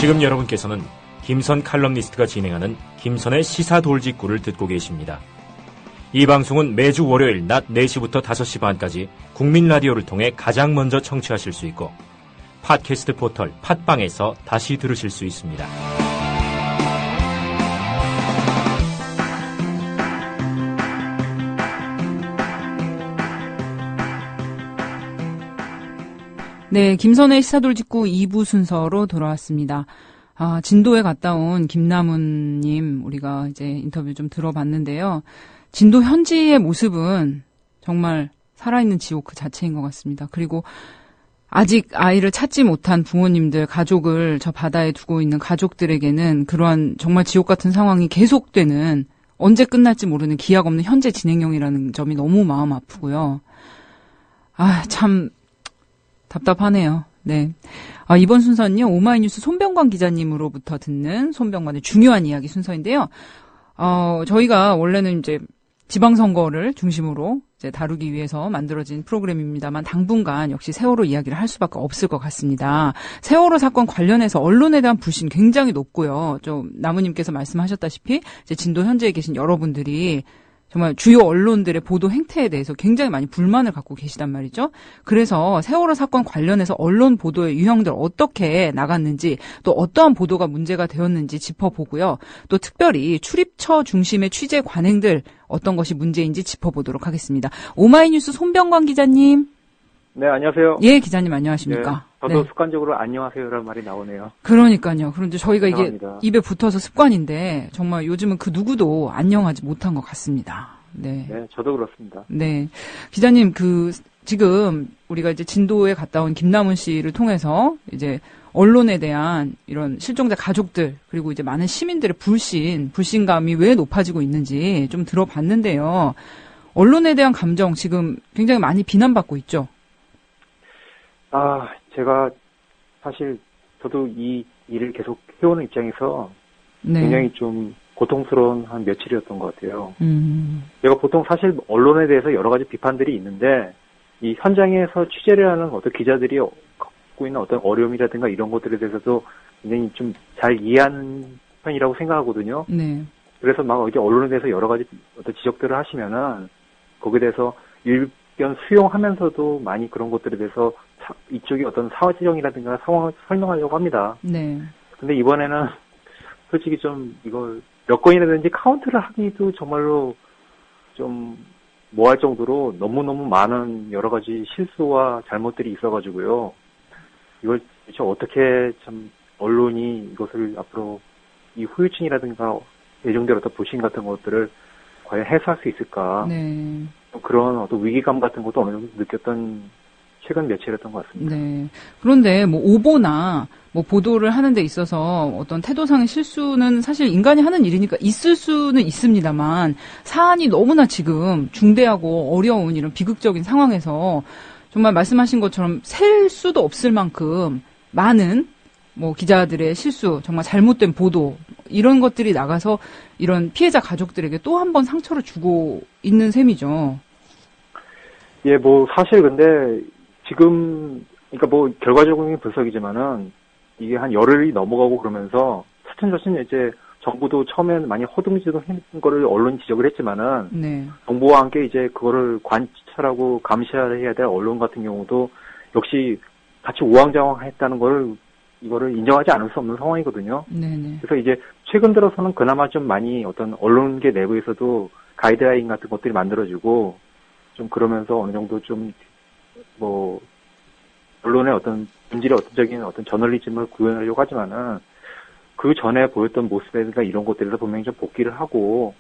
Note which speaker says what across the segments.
Speaker 1: 지금 여러분께서는 김선 칼럼니스트가 진행하는 김선의 시사돌직구를 듣고 계십니다. 이 방송은 매주 월요일 낮 4시부터 5시 반까지 국민라디오를 통해 가장 먼저 청취하실 수 있고 팟캐스트 포털 팟빵에서 다시 들으실 수 있습니다.
Speaker 2: 네, 김선의 시사돌직구 2부 순서로 돌아왔습니다. 진도에 갔다 온 김남훈님, 우리가 이제 인터뷰 좀 들어봤는데요. 진도 현지의 모습은 정말 살아있는 지옥 그 자체인 것 같습니다. 그리고 아직 아이를 찾지 못한 부모님들, 가족을 저 바다에 두고 있는 가족들에게는 그러한 정말 지옥 같은 상황이 계속되는, 언제 끝날지 모르는 기약 없는 현재 진행형이라는 점이 너무 마음 아프고요. 참 답답하네요. 네. 이번 순서는요, 오마이뉴스 손병관 기자님으로부터 듣는 손병관의 중요한 이야기 순서인데요. 저희가 원래는 이제 지방선거를 중심으로 이제 다루기 위해서 만들어진 프로그램입니다만 당분간 역시 세월호 이야기를 할 수밖에 없을 것 같습니다. 세월호 사건 관련해서 언론에 대한 불신 굉장히 높고요. 좀 나무님께서 말씀하셨다시피 이제 진도 현지에 계신 여러분들이 정말 주요 언론들의 보도 행태에 대해서 굉장히 많이 불만을 갖고 계시단 말이죠. 그래서 세월호 사건 관련해서 언론 보도의 유형들 어떻게 나갔는지, 또 어떠한 보도가 문제가 되었는지 짚어보고요. 또 특별히 출입처 중심의 취재 관행들 어떤 것이 문제인지 짚어보도록 하겠습니다. 오마이뉴스 손병관 기자님.
Speaker 3: 네, 안녕하세요.
Speaker 2: 예, 기자님 안녕하십니까.
Speaker 3: 네, 저도
Speaker 2: 네.
Speaker 3: 습관적으로 안녕하세요라는 말이 나오네요.
Speaker 2: 그러니까요. 그런데 저희가
Speaker 3: 감사합니다.
Speaker 2: 이게 입에 붙어서 습관인데 정말 요즘은 그 누구도 안녕하지 못한 것 같습니다. 네.
Speaker 3: 네, 저도 그렇습니다.
Speaker 2: 네. 기자님, 지금 우리가 이제 진도에 갔다 온 김남훈 씨를 통해서 이제 언론에 대한 이런 실종자 가족들, 그리고 이제 많은 시민들의 불신감이 왜 높아지고 있는지 좀 들어봤는데요. 언론에 대한 감정 지금 굉장히 많이 비난받고 있죠.
Speaker 3: 제가 사실 저도 이 일을 계속 해오는 입장에서
Speaker 2: 네.
Speaker 3: 굉장히 좀 고통스러운 한 며칠이었던 것 같아요. 제가 보통 사실 언론에 대해서 여러 가지 비판들이 있는데 이 현장에서 취재를 하는 어떤 기자들이 갖고 있는 어떤 어려움이라든가 이런 것들에 대해서도 굉장히 좀 잘 이해하는 편이라고 생각하거든요.
Speaker 2: 네.
Speaker 3: 그래서 막 이제 언론에 대해서 여러 가지 어떤 지적들을 하시면은 거기에 대해서 일변 수용하면서도 많이 그런 것들에 대해서 이쪽이 어떤 사회지정이라든가 상황을 설명하려고 합니다.
Speaker 2: 네.
Speaker 3: 근데 이번에는 솔직히 좀 이걸 몇 건이라든지 카운트를 하기도 정말로 좀 뭐 할 정도로 너무너무 많은 여러 가지 실수와 잘못들이 있어가지고요. 이걸 도대체 어떻게 참 언론이 이것을 앞으로 이 후유증이라든가 예정대로 어떤 불신 같은 것들을 과연 해소할 수 있을까.
Speaker 2: 네.
Speaker 3: 그런 어떤 위기감 같은 것도 어느 정도 느꼈던 최근 며칠이었던 것 같습니다.
Speaker 2: 네. 그런데 뭐 오보나 뭐 보도를 하는 데 있어서 어떤 태도상의 실수는 사실 인간이 하는 일이니까 있을 수는 있습니다만 사안이 너무나 지금 중대하고 어려운 이런 비극적인 상황에서 정말 말씀하신 것처럼 셀 수도 없을 만큼 많은 뭐 기자들의 실수, 정말 잘못된 보도 이런 것들이 나가서 이런 피해자 가족들에게 또 한 번 상처를 주고 있는 셈이죠.
Speaker 3: 예, 뭐 사실 근데 지금 그러니까 뭐 결과적인 분석이지만은 이게 한 열흘이 넘어가고 그러면서 차츰차츰 이제 정부도 처음에는 많이 허둥지둥 했던 거를 언론 지적을 했지만은
Speaker 2: 네.
Speaker 3: 정부와 함께 이제 그거를 관찰하고 감시해야 될 언론 같은 경우도 역시 같이 우왕좌왕했다는 거를 이거를 인정하지 않을 수 없는 상황이거든요.
Speaker 2: 네네.
Speaker 3: 그래서 이제 최근 들어서는 그나마 좀 많이 어떤 언론계 내부에서도 가이드라인 같은 것들이 만들어지고 좀 그러면서 어느 정도 좀 뭐 언론의 어떤 본질의 어떤적인 어떤 저널리즘을 구현하려고 하지만은 그 전에 보였던 모습이나 이런 것들에서 분명히 좀 복귀를 하고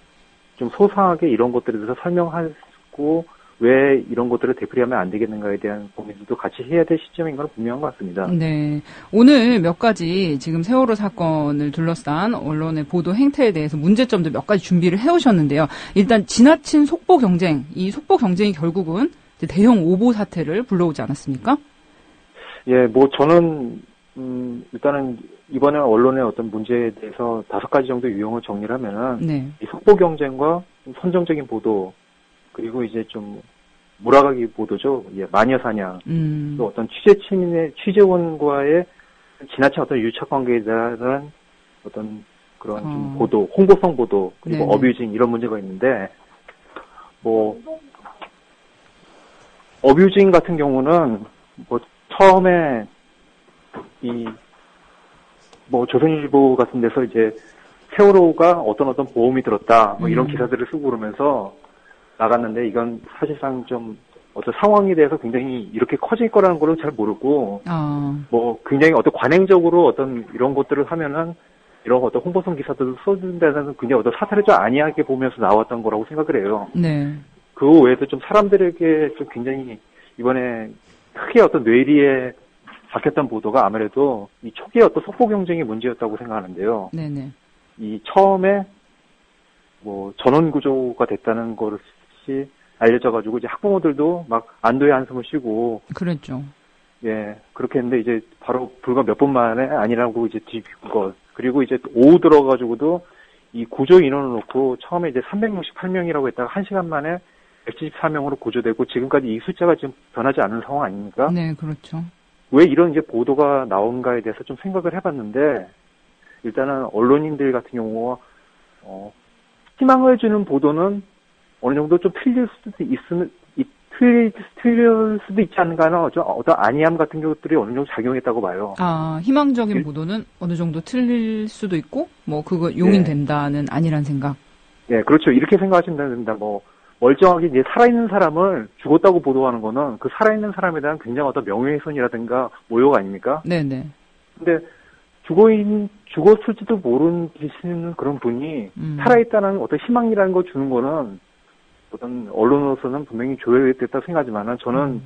Speaker 3: 좀 소상하게 이런 것들에 대해서 설명하고 왜 이런 것들을 되풀이하면 안 되겠는가에 대한 고민도 같이 해야 될 시점인 건 분명한 것 같습니다.
Speaker 2: 네. 오늘 몇 가지 지금 세월호 사건을 둘러싼 언론의 보도 행태에 대해서 문제점들 몇 가지 준비를 해오셨는데요. 일단 지나친 속보 경쟁, 이 속보 경쟁이 결국은 대형 오보 사태를 불러오지 않았습니까?
Speaker 3: 예, 뭐 저는 일단은 이번에 언론의 어떤 문제에 대해서 5가지 정도 유형을 정리를 하면은
Speaker 2: 네.
Speaker 3: 이 속보 경쟁과 선정적인 보도 그리고 이제 좀 몰아가기 보도죠. 예, 마녀 사냥. 또 어떤 취재원과의 지나친 어떤 유착 관계에 대한 어떤 그런 좀 보도, 홍보성 보도, 그리고
Speaker 2: 네네.
Speaker 3: 어뷰징 이런 문제가 있는데, 뭐, 어뷰징 같은 경우는 뭐 처음에 뭐 조선일보 같은 데서 이제 세월호가 어떤 보험이 들었다, 뭐 이런 기사들을 쓰고 그러면서 나갔는데, 이건 사실상 좀 어떤 상황에 대해서 굉장히 이렇게 커질 거라는 거를 잘 모르고, 뭐 굉장히 어떤 관행적으로 어떤 이런 것들을 하면은 이런 어떤 홍보성 기사들을 써준다는 굉장히 어떤 사태를 좀 안이하게 보면서 나왔던 거라고 생각을 해요.
Speaker 2: 네.
Speaker 3: 그 외에도 좀 사람들에게 좀 굉장히 이번에 크게 어떤 뇌리에 박혔던 보도가 아무래도 이 초기의 어떤 속보 경쟁이 문제였다고 생각하는데요.
Speaker 2: 네네.
Speaker 3: 이 처음에 뭐 전원 구조가 됐다는 것이 알려져가지고 이제 학부모들도 막 안도의 한숨을 쉬고,
Speaker 2: 그랬죠.
Speaker 3: 예, 그렇게 했는데 이제 바로 불과 몇 분 만에 아니라고 이제 뒤집은 것. 그리고 이제 오후 들어가지고도 이 구조 인원을 놓고 처음에 이제 368명이라고 했다가 1시간 만에 174명으로 구조되고 지금까지 이 숫자가 지금 변하지 않은 상황 아닙니까?
Speaker 2: 네, 그렇죠.
Speaker 3: 왜 이런 이제 보도가 나온가에 대해서 좀 생각을 해봤는데, 일단은 언론인들 같은 경우, 희망을 주는 보도는 어느 정도 좀 틀릴 수도 있지 않은가 하는 어떤 안이함 같은 것들이 어느 정도 작용했다고 봐요.
Speaker 2: 희망적인 보도는 어느 정도 틀릴 수도 있고, 뭐, 그거 용인된다는 아니란 생각.
Speaker 3: 예, 그렇죠. 이렇게 생각하시면 됩니다. 뭐, 멀쩡하게 이제 살아있는 사람을 죽었다고 보도하는 거는 그 살아있는 사람에 대한 굉장히 어떤 명예훼손이라든가 모욕 아닙니까?
Speaker 2: 네네.
Speaker 3: 근데 죽었을지도 모르시는 그런 분이 살아있다는 어떤 희망이라는 걸 주는 거는 어떤 언론으로서는 분명히 조회됐다고 생각하지만은 저는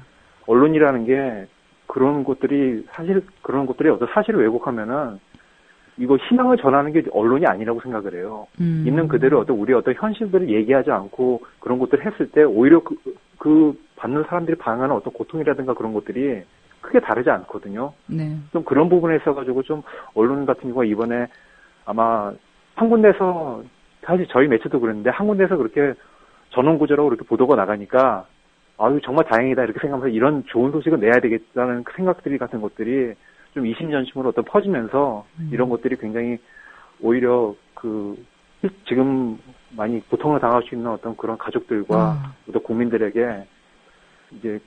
Speaker 3: 언론이라는 게 그런 것들이 어떤 사실을 왜곡하면은 이거 희망을 전하는 게 언론이 아니라고 생각을 해요. 있는 그대로 우리 어떤 현실들을 얘기하지 않고 그런 것들을 했을 때 오히려 그 받는 사람들이 반응하는 어떤 고통이라든가 그런 것들이 크게 다르지 않거든요.
Speaker 2: 네.
Speaker 3: 좀 그런 부분에 있어가지고 좀 언론 같은 경우가 이번에 아마 한 군데서, 사실 저희 매체도 그랬는데 한 군데서 그렇게 전원구조라고 그렇게 보도가 나가니까 아유 정말 다행이다 이렇게 생각하면서 이런 좋은 소식을 내야 되겠다는 그 생각들이 같은 것들이 좀 이심전심으로 어떤 퍼지면서 이런 것들이 굉장히 오히려 지금 많이 고통을 당할 수 있는 어떤 그런 가족들과 또 국민들에게 이제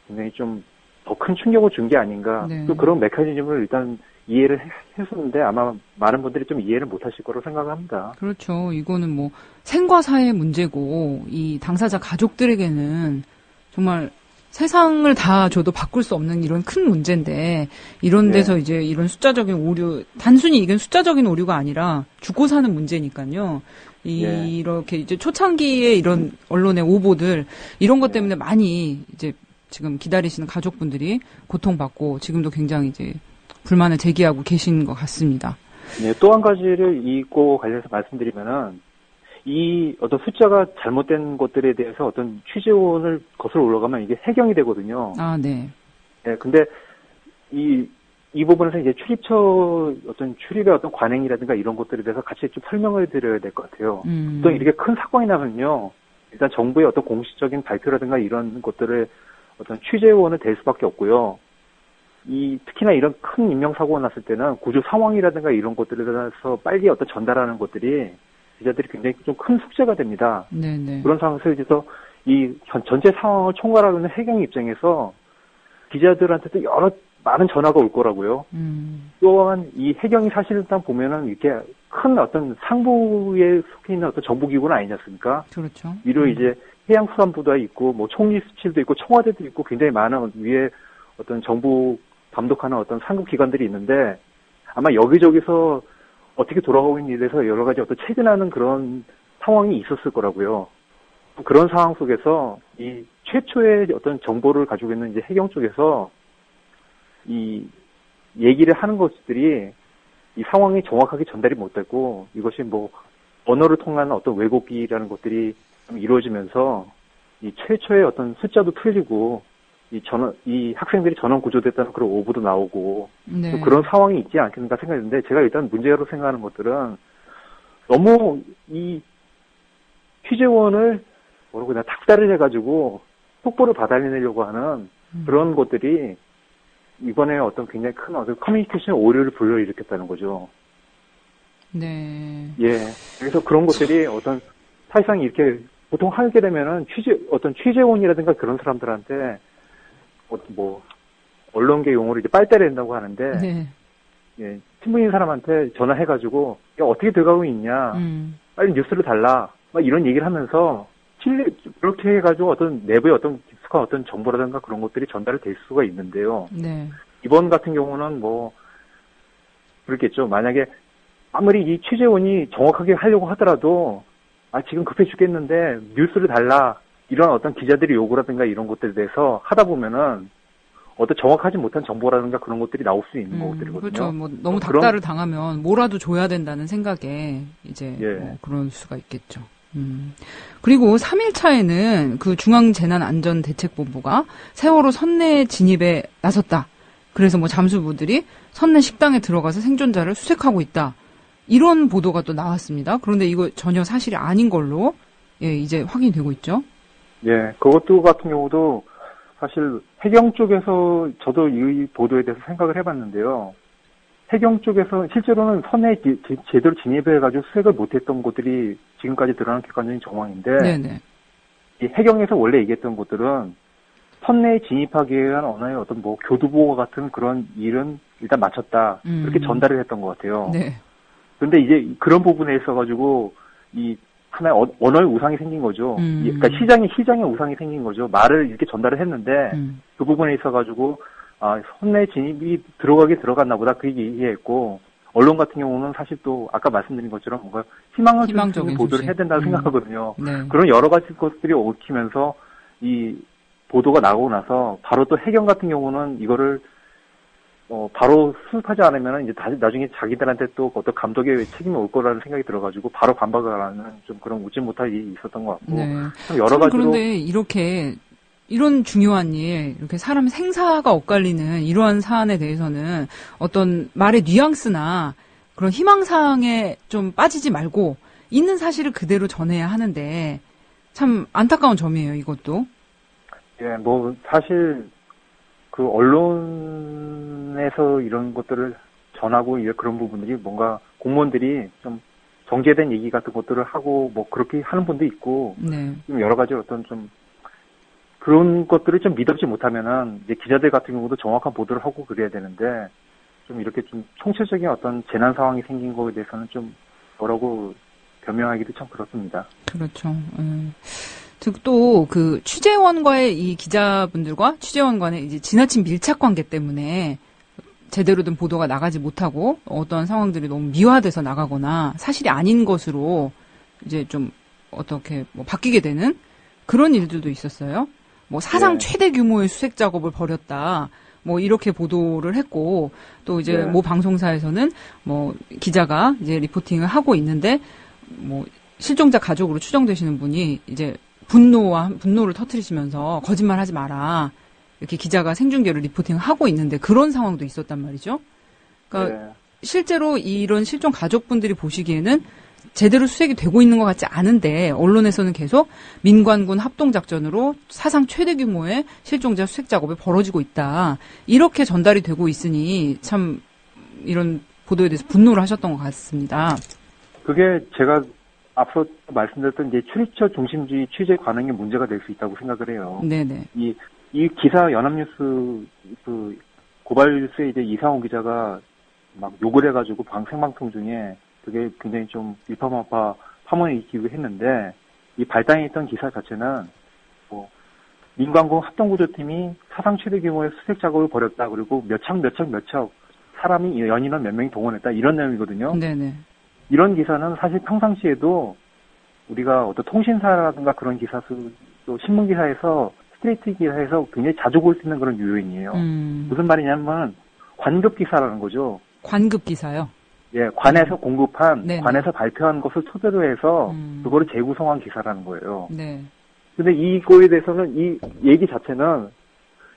Speaker 3: 굉장히 좀 더 큰 충격을 준 게 아닌가.
Speaker 2: 네.
Speaker 3: 또 그런 메커니즘을 일단 이해를 했었는데 아마 많은 분들이 좀 이해를 못 하실 거라고 생각합니다.
Speaker 2: 그렇죠. 이거는 뭐 생과 사의 문제고 이 당사자 가족들에게는 정말 세상을 다 줘도 바꿀 수 없는 이런 큰 문제인데 이런 데서 이제 이런 숫자적인 오류, 단순히 이건 숫자적인 오류가 아니라 죽고 사는 문제니까요. 이렇게 이제 초창기에 이런 언론의 오보들 이런 것 때문에 많이 이제 지금 기다리시는 가족분들이 고통받고 지금도 굉장히 이제 불만을 제기하고 계신 것 같습니다.
Speaker 3: 네, 또 한 가지를 이거 관련해서 말씀드리면은 이 어떤 숫자가 잘못된 것들에 대해서 어떤 취재원을 거슬러 올라가면 이게 해경이 되거든요.
Speaker 2: 네.
Speaker 3: 네, 근데 이 부분에서 이제 어떤 출입의 어떤 관행이라든가 이런 것들에 대해서 같이 좀 설명을 드려야 될 것 같아요. 또 이렇게 큰 사건이 나면요, 일단 정부의 어떤 공식적인 발표라든가 이런 것들을 어떤 취재원을 댈 수밖에 없고요. 특히나 이런 큰 인명사고가 났을 때는 구조 상황이라든가 이런 것들에 대해서 빨리 어떤 전달하는 것들이 기자들이 굉장히 좀 큰 숙제가 됩니다.
Speaker 2: 네네.
Speaker 3: 그런 상황에서 이제서 전체 상황을 총괄하는 해경 입장에서 기자들한테도 많은 전화가 올 거라고요. 또한 이 해경이 사실상 보면은 이렇게 큰 어떤 상부에 속해 있는 어떤 정보기구는 아니지 않습니까?
Speaker 2: 그렇죠.
Speaker 3: 위로 이제 해양수산부도 있고, 뭐 총리수실도 있고, 청와대도 있고, 굉장히 많은 위에 어떤 정부 감독하는 어떤 상급 기관들이 있는데 아마 여기저기서 어떻게 돌아가고 있는지에 대해서 여러 가지 어떤 체근하는 그런 상황이 있었을 거라고요. 그런 상황 속에서 이 최초의 어떤 정보를 가지고 있는 이제 해경 쪽에서 이 얘기를 하는 것들이 이 상황이 정확하게 전달이 못되고 이것이 뭐 언어를 통한 어떤 왜곡이라는 것들이 좀 이루어지면서 이 최초의 어떤 숫자도 틀리고 이 학생들이 전원 구조됐다는 그런 오보도 나오고 또 그런 상황이 있지 않겠는가 생각했는데 제가 일단 문제로 생각하는 것들은 너무 이 취재원을 그냥 닭다리를 해가지고 속보를 받아내려고 하는 그런 것들이 이번에 어떤 굉장히 큰 어떤 커뮤니케이션 오류를 불러일으켰다는 거죠.
Speaker 2: 네.
Speaker 3: 예. 그래서 그런 것들이 어떤 사실상 이렇게 보통 하게 되면은 어떤 취재원이라든가 그런 사람들한테 뭐 언론계 용어로 이제 빨대를 낸다고 하는데
Speaker 2: 네.
Speaker 3: 예, 신문인 사람한테 전화해가지고 야 어떻게 들어가고 있냐 빨리 뉴스를 달라 막 이런 얘기를 하면서 그렇게 해가지고 어떤 내부의 어떤 깊숙한 어떤 정보라든가 그런 것들이 전달이 될 수가 있는데요.
Speaker 2: 네.
Speaker 3: 이번 같은 경우는 뭐 그렇겠죠. 만약에 아무리 이 취재원이 정확하게 하려고 하더라도 지금 급해 죽겠는데 뉴스를 달라 이런 어떤 기자들의 요구라든가 이런 것들에 대해서 하다 보면은 어떤 정확하지 못한 정보라든가 그런 것들이 나올 수 있는 것들이거든요.
Speaker 2: 그렇죠. 뭐 너무 닥달을 당하면 뭐라도 줘야 된다는 생각에 이제
Speaker 3: 예.
Speaker 2: 뭐 그럴 수가 있겠죠. 그리고 3일차에는 그 중앙재난안전대책본부가 세월호 선내 진입에 나섰다. 그래서 뭐 잠수부들이 선내 식당에 들어가서 생존자를 수색하고 있다. 이런 보도가 또 나왔습니다. 그런데 이거 전혀 사실이 아닌 걸로 예, 이제 확인이 되고 있죠.
Speaker 3: 예, 그것도 같은 경우도 사실 해경 쪽에서 저도 이 보도에 대해서 생각을 해봤는데요. 해경 쪽에서 실제로는 선에 제대로 진입해가지고 수색을 못했던 곳들이 지금까지 드러난 객관적인 정황인데,
Speaker 2: 네네.
Speaker 3: 이 해경에서 원래 얘기했던 곳들은 선내에 진입하기 위한 언어의 어떤 뭐 교두보호 같은 그런 일은 일단 마쳤다 이렇게 전달을 했던 것 같아요.
Speaker 2: 네.
Speaker 3: 근데 이제 그런 부분에 있어가지고 이 하나의 언어의 우상이 생긴 거죠. 그러니까 시장의 우상이 생긴 거죠. 말을 이렇게 전달을 했는데 그 부분에 있어가지고 선내 진입이 들어갔나 보다 그 얘기했고 언론 같은 경우는 사실 또 아까 말씀드린 것처럼 뭔가 희망적인 보도를 해야 된다고 생각하거든요.
Speaker 2: 네.
Speaker 3: 그런 여러 가지 것들이 얽히면서 이 보도가 나오고 나서 바로 또 해경 같은 경우는 이거를 바로 수습하지 않으면 이제 나중에 자기들한테 또 어떤 감독의 책임이 올 거라는 생각이 들어가지고 바로 반박을 하는 좀 그런 웃지 못할 일이 있었던 것 같고.
Speaker 2: 네.
Speaker 3: 참 여러 가지로.
Speaker 2: 그런데 이런 중요한 일, 이렇게 사람 생사가 엇갈리는 이러한 사안에 대해서는 어떤 말의 뉘앙스나 그런 희망사항에 좀 빠지지 말고 있는 사실을 그대로 전해야 하는데 참 안타까운 점이에요, 이것도.
Speaker 3: 예, 뭐 사실 그 언론에서 이런 것들을 전하고 그런 부분들이 뭔가 공무원들이 좀 정제된 얘기 같은 것들을 하고 뭐 그렇게 하는 분도 있고
Speaker 2: 네.
Speaker 3: 좀 여러 가지 어떤 좀 그런 것들을 좀 믿지 못하면은 이제 기자들 같은 경우도 정확한 보도를 하고 그래야 되는데 좀 이렇게 좀 총체적인 어떤 재난 상황이 생긴 거에 대해서는 좀 뭐라고 변명하기도 참 그렇습니다.
Speaker 2: 그렇죠. 즉 또 그 취재원과의 이 기자분들과 취재원 간의 이제 지나친 밀착 관계 때문에 제대로 된 보도가 나가지 못하고 어떤 상황들이 너무 미화돼서 나가거나 사실이 아닌 것으로 이제 좀 어떻게 뭐 바뀌게 되는 그런 일들도 있었어요. 뭐 사상 최대 규모의 수색 작업을 벌였다. 뭐 이렇게 보도를 했고 또 이제 모 방송사에서는 뭐 기자가 이제 리포팅을 하고 있는데 뭐 실종자 가족으로 추정되시는 분이 이제 분노를 터뜨리시면서 거짓말하지 마라. 이렇게 기자가 생중계로 리포팅을 하고 있는데 그런 상황도 있었단 말이죠. 그러니까 실제로 이런 실종 가족분들이 보시기에는 제대로 수색이 되고 있는 것 같지 않은데 언론에서는 계속 민관군 합동작전으로 사상 최대 규모의 실종자 수색 작업이 벌어지고 있다. 이렇게 전달이 되고 있으니 참 이런 보도에 대해서 분노를 하셨던 것 같습니다.
Speaker 3: 그게 제가 앞서 말씀드렸던 이제 출입처 중심주의 취재 관행에 문제가 될 수 있다고 생각을 해요.
Speaker 2: 네네.
Speaker 3: 이 기사 연합뉴스 그 고발뉴스에 이제 이상호 기자가 막 욕을 해가지고 생방송 중에 그게 굉장히 좀 일파만파 파문을 일으키고 했는데 이 발단에 있던 기사 자체는 뭐 민관군 합동구조팀이 사상 최대 규모의 수색 작업을 벌였다. 그리고 몇 척 사람이 연인원 몇 명이 동원했다. 이런 내용이거든요.
Speaker 2: 네네.
Speaker 3: 이런 기사는 사실 평상시에도 우리가 어떤 통신사라든가 그런 기사수 또 신문 기사에서 스트레이트 기사에서 굉장히 자주 볼 수 있는 그런 유형이에요. 무슨 말이냐면 관급 기사라는 거죠.
Speaker 2: 관급 기사요?
Speaker 3: 예, 관에서 공급한,
Speaker 2: 네네.
Speaker 3: 관에서 발표한 것을 토대로 해서 그거를 재구성한 기사라는 거예요.
Speaker 2: 네.
Speaker 3: 근데 이거에 대해서는 이 얘기 자체는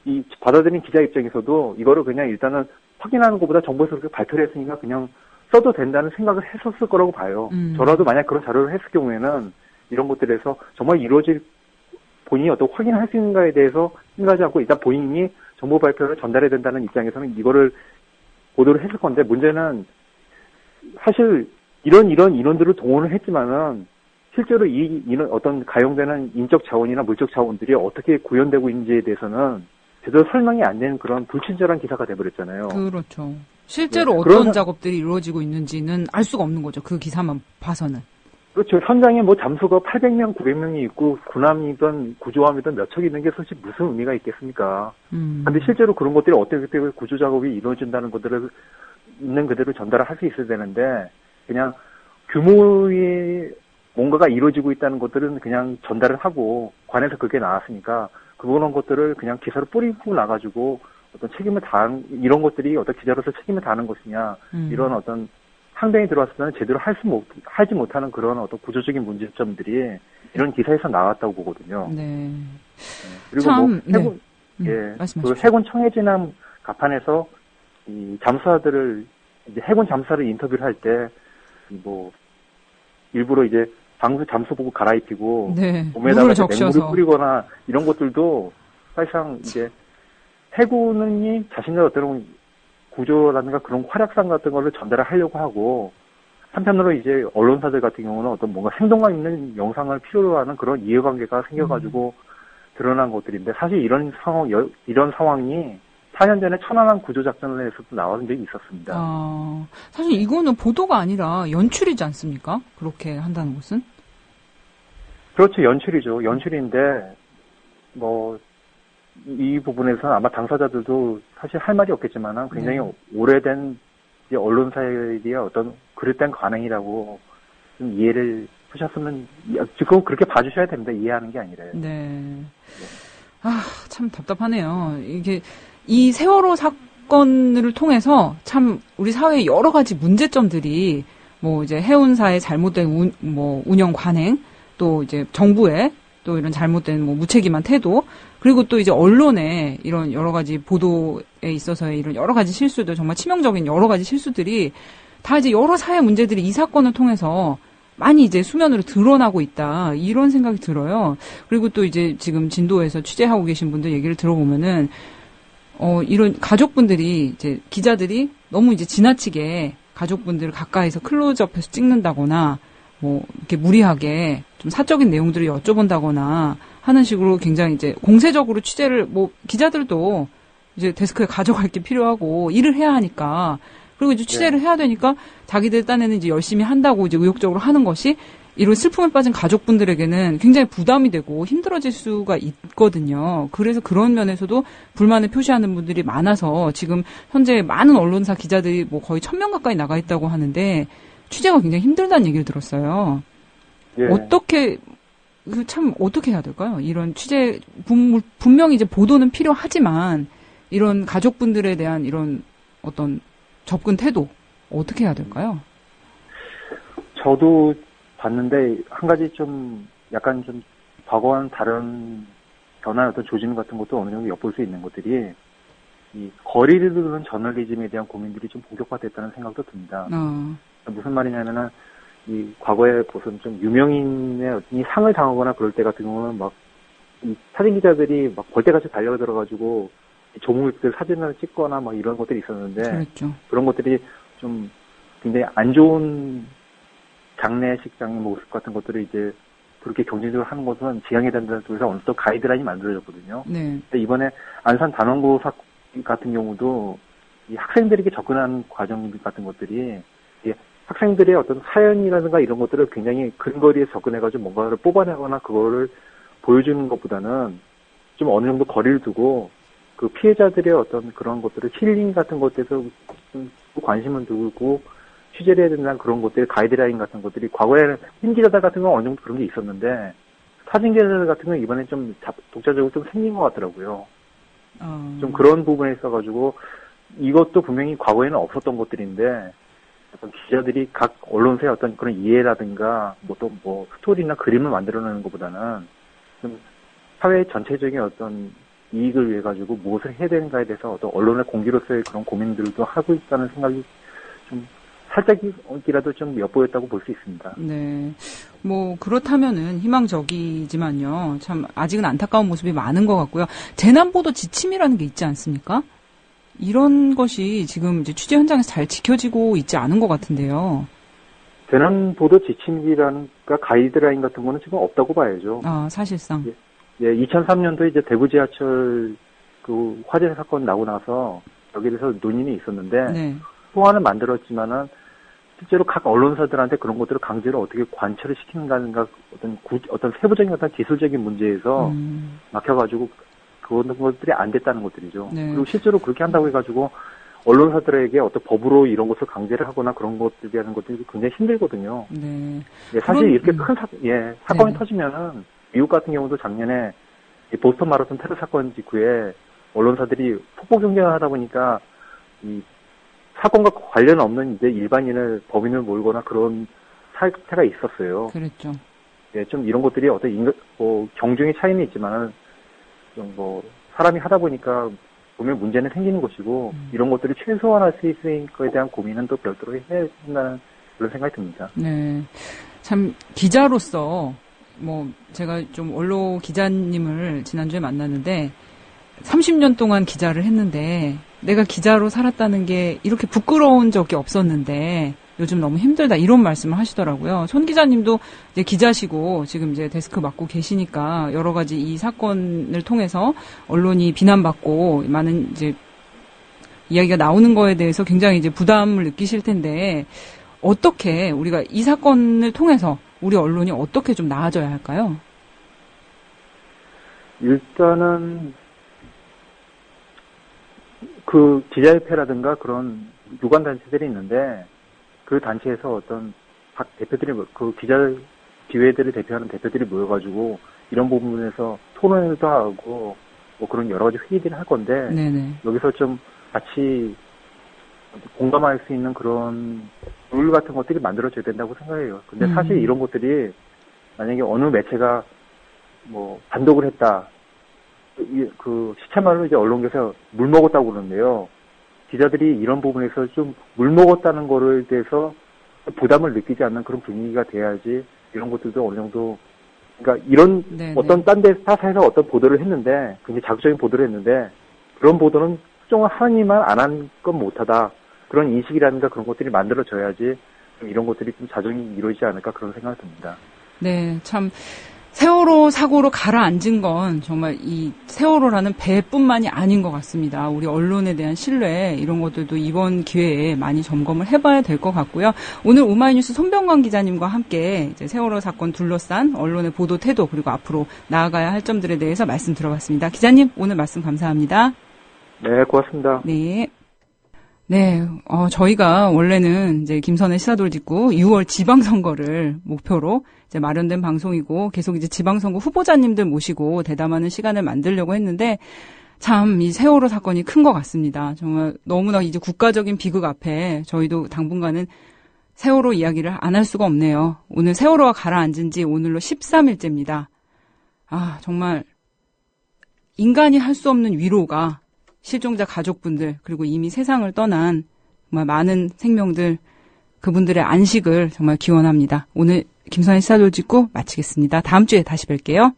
Speaker 3: 이 받아들인 기자 입장에서도 이거를 그냥 일단은 확인하는 것보다 정부에서 그렇게 발표를 했으니까 그냥 써도 된다는 생각을 했었을 거라고 봐요. 저라도 만약 그런 자료를 했을 경우에는 이런 것들에서 정말 이루어질 본인이 어떤 확인할 수 있는가에 대해서 생각하지 않고 일단 본인이 정보 발표를 전달해야 된다는 입장에서는 이거를 보도를 했을 건데, 문제는 사실 이런 인원들을 동원을 했지만은 실제로 이 어떤 가용되는 인적 자원이나 물적 자원들이 어떻게 구현되고 있는지에 대해서는 제대로 설명이 안 되는 그런 불친절한 기사가 돼버렸잖아요.
Speaker 2: 그렇죠. 실제로
Speaker 3: 네,
Speaker 2: 어떤 작업들이 이루어지고 있는지는 알 수가 없는 거죠. 그 기사만 봐서는.
Speaker 3: 그렇죠. 현장에 뭐 잠수가 800명, 900명이 있고 군함이든 구조함이든 몇 척 있는 게 솔직히 무슨 의미가 있겠습니까? 근데 실제로 그런 것들이 어떻게 구조 작업이 이루어진다는 것들을 있는 그대로 전달을 할 수 있어야 되는데, 그냥 규모의 뭔가가 이루어지고 있다는 것들은 그냥 전달을 하고 관에서 그게 나왔으니까 그런 것들을 그냥 기사로 뿌리고 나가지고 어떤 책임을 이런 것들이 어떤 기자로서 책임을 다하는 것이냐, 이런 어떤 상대에 들어왔을 때는 제대로 하지 못하는 그런 어떤 구조적인 문제점들이 이런 기사에서 나왔다고 보거든요.
Speaker 2: 네.
Speaker 3: 그리고
Speaker 2: 참,
Speaker 3: 뭐 해군,
Speaker 2: 말씀하십시오.
Speaker 3: 그 해군 청해진함 갑판에서 이 잠수사들을 이제 해군 잠수사를 인터뷰를 할 때 뭐 일부러 이제 잠수복을 갈아입히고
Speaker 2: 네.
Speaker 3: 몸에다가
Speaker 2: 물을
Speaker 3: 맹물을 뿌리거나 이런 것들도 사실상 이제 해군이 자신의 어떤 구조라든가 그런 활약상 같은 거를 전달을 하려고 하고, 한편으로 이제 언론사들 같은 경우는 어떤 뭔가 생동감 있는 영상을 필요로 하는 그런 이해관계가 생겨가지고 드러난 것들인데, 사실 이런 상황이 4년 전에 천안함 구조작전에서도 나온 적이 있었습니다.
Speaker 2: 사실 이거는 보도가 아니라 연출이지 않습니까? 그렇게 한다는 것은?
Speaker 3: 그렇죠. 연출이죠. 연출인데, 뭐, 이 부분에서는 아마 당사자들도 사실 할 말이 없겠지만 굉장히 오래된 이제 언론사의 어떤 그릇된 관행이라고 좀 이해를 하셨으면, 그거 그렇게 봐주셔야 됩니다. 이해하는 게 아니라요.
Speaker 2: 네. 참 답답하네요. 이게 이 세월호 사건을 통해서 참 우리 사회의 여러 가지 문제점들이 뭐 이제 해운사의 잘못된 운영 관행, 또 이제 정부의 또 이런 잘못된 뭐 무책임한 태도, 그리고 또 이제 언론의 이런 여러 가지 보도에 있어서의 이런 여러 가지 실수들, 정말 치명적인 여러 가지 실수들이 다 이제 여러 사회 문제들이 이 사건을 통해서 많이 이제 수면으로 드러나고 있다, 이런 생각이 들어요. 그리고 또 이제 지금 진도에서 취재하고 계신 분들 얘기를 들어보면은 이런 가족분들이 이제 기자들이 너무 이제 지나치게 가족분들을 가까이서 클로즈업해서 찍는다거나 뭐 이렇게 무리하게 좀 사적인 내용들을 여쭤본다거나 하는 식으로 굉장히 이제 공세적으로 취재를, 뭐 기자들도 이제 데스크에 가져갈 게 필요하고 일을 해야 하니까, 그리고 이제 취재를 해야 되니까 자기들 딴에는 이제 열심히 한다고 이제 의욕적으로 하는 것이 이런 슬픔에 빠진 가족분들에게는 굉장히 부담이 되고 힘들어질 수가 있거든요. 그래서 그런 면에서도 불만을 표시하는 분들이 많아서 지금 현재 많은 언론사 기자들이 뭐 거의 1000명 가까이 나가 있다고 하는데 취재가 굉장히 힘들다는 얘기를 들었어요. 어떻게 해야 될까요? 이런 취재, 분명히 이제 보도는 필요하지만 이런 가족분들에 대한 이런 어떤 접근 태도 어떻게 해야 될까요?
Speaker 3: 저도 봤는데 한 가지 좀 약간 좀 과거와는 다른 변화의 어떤 조짐 같은 것도 어느 정도 엿볼 수 있는 것들이, 이 거리를 두는 저널리즘에 대한 고민들이 좀 본격화됐다는 생각도 듭니다. 무슨 말이냐면은 이 과거에 무슨 좀 유명인의 이 상을 당하거나 그럴 때 같은 경우는 막 이 사진 기자들이 막 벌떼같이 달려들어가지고 조목들 사진을 찍거나 막 이런 것들이 있었는데,
Speaker 2: 그렇죠.
Speaker 3: 그런 것들이 좀 굉장히 안 좋은 장례식장의 모습 같은 것들을 이제 그렇게 경쟁적으로 하는 것은 지양해야 된다는 쪽에서 어느 정도 가이드라인이 만들어졌거든요.
Speaker 2: 네.
Speaker 3: 근데 이번에 안산 단원고 사건 같은 경우도 이 학생들에게 접근하는 과정 같은 것들이 학생들의 어떤 사연이라든가 이런 것들을 굉장히 근거리에 접근해가지고 뭔가를 뽑아내거나 그거를 보여주는 것보다는 좀 어느 정도 거리를 두고 그 피해자들의 어떤 그런 것들을 힐링 같은 것에서 좀 관심을 두고 취재를 해야 된다는 그런 것들, 가이드라인 같은 것들이 과거에는 힘기자들 같은 경우는 어느 정도 그런 게 있었는데, 사진기자들 같은 경우는 이번에 좀 독자적으로 좀 생긴 것 같더라고요. 좀 그런 부분에 있어가지고 이것도 분명히 과거에는 없었던 것들인데, 어떤 기자들이 각 언론사의 어떤 그런 이해라든가 뭐 스토리나 그림을 만들어내는 것보다는 좀 사회 전체적인 어떤 이익을 위해 가지고 무엇을 해야 되는가에 대해서 어떤 언론의 공기로서의 그런 고민들도 하고 있다는 생각이 좀 살짝이라도 좀 엿보였다고 볼 수 있습니다.
Speaker 2: 네. 뭐, 그렇다면은 희망적이지만요. 참, 아직은 안타까운 모습이 많은 것 같고요. 재난보도 지침이라는 게 있지 않습니까? 이런 것이 지금 이제 취재 현장에서 잘 지켜지고 있지 않은 것 같은데요.
Speaker 3: 재난보도 지침이라는가 가이드라인 같은 거는 지금 없다고 봐야죠.
Speaker 2: 아, 사실상.
Speaker 3: 예, 2003년도에 이제 대구 지하철 그 화재 사건 나고 나서 여기에 대해서 논의는 있었는데,
Speaker 2: 네.
Speaker 3: 소안은 만들었지만은 실제로 각 언론사들한테 그런 것들을 강제로 어떻게 관철을 시키는가는가 어떤 세부적인 어떤 기술적인 문제에서 막혀가지고 그런 것들이 안 됐다는 것들이죠.
Speaker 2: 네.
Speaker 3: 그리고 실제로 그렇게 한다고 해가지고 언론사들에게 어떤 법으로 이런 것을 강제를 하거나 그런 것들이 하는 것들이 굉장히 힘들거든요.
Speaker 2: 네.
Speaker 3: 예, 사실 이렇게 큰 사건이
Speaker 2: 네.
Speaker 3: 터지면은 미국 같은 경우도 작년에 이 보스턴 마라톤 테러 사건 직후에 언론사들이 폭포 경쟁을 하다 보니까 이 사건과 관련 없는 이제 일반인을 범인을 몰거나 그런 사태가 있었어요.
Speaker 2: 그랬죠.
Speaker 3: 예, 좀 이런 것들이 어떤 경중의 차이는 있지만은 좀 사람이 하다 보니까 보면 문제는 생기는 것이고 이런 것들을 최소화할 수 있을 거에 대한 고민은 또 별도로 해야 된다는 그런 생각이 듭니다.
Speaker 2: 네. 참 기자로서 뭐 제가 좀 원로 기자님을 지난주에 만났는데 30년 동안 기자를 했는데 내가 기자로 살았다는 게 이렇게 부끄러운 적이 없었는데 요즘 너무 힘들다 이런 말씀을 하시더라고요. 손 기자님도 이제 기자시고 지금 이제 데스크 맡고 계시니까 여러 가지 이 사건을 통해서 언론이 비난받고 많은 이제 이야기가 나오는 거에 대해서 굉장히 이제 부담을 느끼실 텐데 어떻게 우리가 이 사건을 통해서 우리 언론이 어떻게 좀 나아져야 할까요?
Speaker 3: 일단은 그 기자협회라든가 그런 유관 단체들이 있는데 그 단체에서 어떤 각 대표들이 그 기회들을 대표하는 대표들이 모여가지고 이런 부분에서 토론도 하고 뭐 그런 여러 가지 회의들을 할 건데
Speaker 2: 네네.
Speaker 3: 여기서 좀 같이 공감할 수 있는 그런 룰 같은 것들이 만들어져야 된다고 생각해요. 근데 사실 이런 것들이 만약에 어느 매체가 뭐 단독을 했다. 그 시체말로 이제 언론계에서 물 먹었다고 그러는데요. 기자들이 이런 부분에서 좀 물 먹었다는 거를 대해서 부담을 느끼지 않는 그런 분위기가 돼야지 이런 것들도 어느 정도 그러니까 이런
Speaker 2: 네네.
Speaker 3: 어떤 딴 데 타사에서 어떤 보도를 했는데 굉장히 자극적인 보도를 했는데 그런 보도는 특정한 하나님만 안 한 건 못하다. 그런 인식이라든가 그런 것들이 만들어져야지 좀 이런 것들이 좀 자정이 이루어지지 않을까 그런 생각이 듭니다.
Speaker 2: 네, 참 세월호 사고로 가라앉은 건 정말 이 세월호라는 배뿐만이 아닌 것 같습니다. 우리 언론에 대한 신뢰 이런 것들도 이번 기회에 많이 점검을 해봐야 될 것 같고요. 오늘 오마이뉴스 손병관 기자님과 함께 이제 세월호 사건 둘러싼 언론의 보도 태도 그리고 앞으로 나아가야 할 점들에 대해서 말씀 들어봤습니다. 기자님 오늘 말씀 감사합니다.
Speaker 3: 네, 고맙습니다.
Speaker 2: 네. 네, 저희가 원래는 이제 김선의 시사돌 직구 6월 지방선거를 목표로 이제 마련된 방송이고 계속 이제 지방선거 후보자님들 모시고 대담하는 시간을 만들려고 했는데 참 이 세월호 사건이 큰 것 같습니다. 정말 너무나 이제 국가적인 비극 앞에 저희도 당분간은 세월호 이야기를 안 할 수가 없네요. 오늘 세월호가 가라앉은 지 오늘로 13일째입니다. 아, 정말 인간이 할 수 없는 위로가 실종자 가족분들 그리고 이미 세상을 떠난 정말 많은 생명들 그분들의 안식을 정말 기원합니다. 오늘 김선의 시사돌 직구 마치겠습니다. 다음 주에 다시 뵐게요.